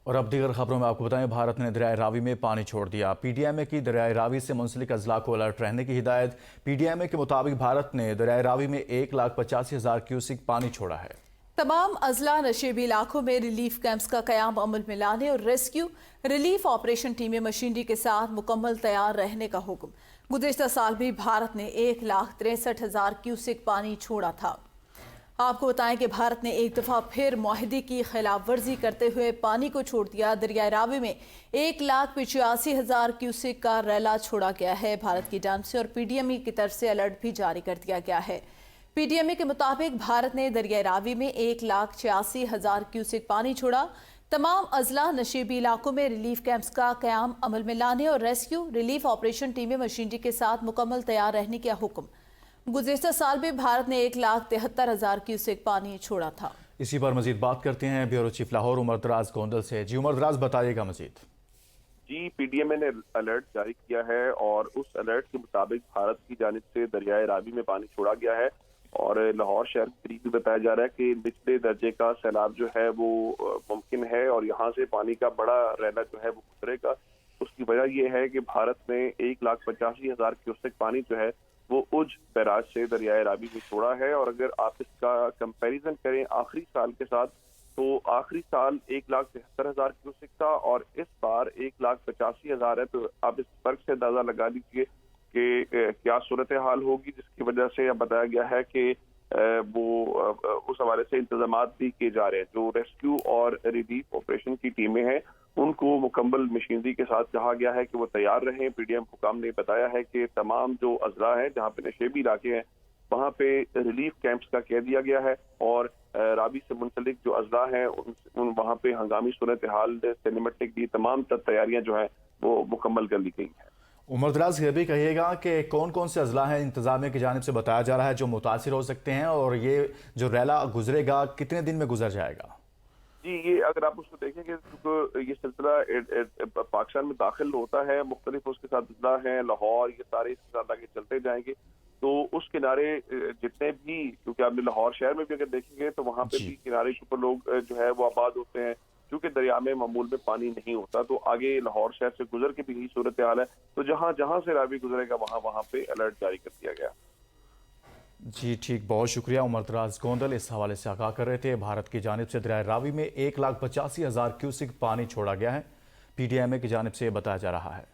اور اب دیگر خبروں میں آپ کو بتائیں، بھارت نے دریائے راوی میں پانی چھوڑ دیا۔ پی ڈی ایم اے کی دریائے راوی سے منسلک اضلاع کو الرٹ رہنے کی ہدایت۔ پی ڈی ایم اے کے مطابق بھارت نے دریائے راوی میں 1,85,000 کیوسک پانی چھوڑا ہے۔ تمام اضلاع نشیبی علاقوں میں ریلیف کیمپس کا قیام عمل میں لانے اور ریسکیو ریلیف آپریشن ٹیمیں مشینری کے ساتھ مکمل تیار رہنے کا حکم۔ گزشتہ سال بھی بھارت نے 1,63,000 کیوسک پانی چھوڑا تھا۔ آپ کو بتائیں کہ بھارت نے ایک دفعہ پھر معاہدے کی خلاف ورزی کرتے ہوئے پانی کو چھوڑ دیا۔ دریائے راوی میں 1,85,000 کیوسک کا ریلا چھوڑا گیا ہے۔ بھارت کی جانب سے اور پی ڈی ایم اے کی طرف سے الرٹ بھی جاری کر دیا گیا ہے۔ پی ڈی ایم اے کے مطابق بھارت نے دریائے راوی میں 1,86,000 کیوسک پانی چھوڑا۔ تمام اضلاع نشیبی علاقوں میں ریلیف کیمپس کا قیام عمل میں لانے اور ریسکیو ریلیف آپریشن ٹیمیں مشینری کے ساتھ مکمل تیار رہنے کا حکم۔ گزشتہ سال بھی بھارت نے 1,73,000 کیوسک پانی چھوڑا تھا۔ اسی پر مزید بات کرتے ہیں بیورو چیف لاہور عمر دراز گوندل سے۔ جی عمر دراز، بتائیے گا مزید۔ جی، پی ڈی ایم اے نے الرٹ جاری کیا ہے اور اس الرٹ کے مطابق بھارت کی جانب سے دریائے راوی میں پانی چھوڑا گیا ہے اور لاہور شہر کے قریب بھی بتایا جا رہا ہے کہ نچلے درجے کا سیلاب جو ہے وہ ممکن ہے اور یہاں سے پانی کا بڑا ریلا جو ہے وہ گزرے گا۔ اس کی وجہ یہ ہے کہ بھارت نے 1,85,000 کیوسک پانی جو ہے وہ اج بیراج سے دریائے راوی میں چھوڑا ہے، اور اگر آپ اس کا کمپیریزن کریں آخری سال کے ساتھ تو آخری سال 1,73,000 کیوسک تھا اور اس بار 1,85,000 ہے، تو آپ اس فرق سے اندازہ لگا لیجیے کہ کیا صورتحال ہوگی، جس کی وجہ سے اب بتایا گیا ہے کہ وہ اس حوالے سے انتظامات بھی کیے جا رہے ہیں۔ جو ریسکیو اور ریلیف آپریشن کی ٹیمیں ہیں ان کو مکمل مشینری کے ساتھ کہا گیا ہے کہ وہ تیار رہیں۔ پی ڈی ایم حکام نے بتایا ہے کہ تمام جو اضلاع ہیں جہاں پہ نشیبی علاقے ہیں وہاں پہ ریلیف کیمپس کا کہہ دیا گیا ہے، اور راوی سے منسلک جو اضلاع ہیں وہاں پہ ہنگامی صورتحال سے نمٹنے کی تمام تیاریاں جو ہیں وہ مکمل کر لی گئی ہیں۔ عمر دراز، یہ بھی کہیے گا کہ کون کون سے اضلاع ہیں انتظامیہ کی جانب سے بتایا جا رہا ہے جو متاثر ہو سکتے ہیں، اور یہ جو ریلا گزرے گا کتنے دن میں گزر جائے گا؟ جی، یہ اگر آپ اس کو دیکھیں کہ یہ سلسلہ پاکستان میں داخل ہوتا ہے، مختلف اس کے ساتھ اضلاع ہیں، لاہور، یہ سارے اس کے ساتھ آگے چلتے جائیں گے، تو اس کنارے جتنے بھی، کیونکہ آپ نے لاہور شہر میں بھی اگر دیکھیں گے تو وہاں پہ بھی کنارے کے اوپر لوگ جو ہے وہ آباد ہوتے ہیں، کیونکہ دریا میں معمول میں پانی نہیں ہوتا، تو آگے لاہور شہر سے گزر کے بھی یہی صورتحال ہے، تو جہاں جہاں سے راوی گزرے گا وہاں پہ الرٹ جاری کر دیا گیا۔ جی ٹھیک، بہت شکریہ عمر دراز گوندل اس حوالے سے آگاہ کر رہے تھے۔ بھارت کی جانب سے دریائے راوی میں 1,85,000 کیوسک پانی چھوڑا گیا ہے، پی ڈی ایم اے کی جانب سے یہ بتایا جا رہا ہے۔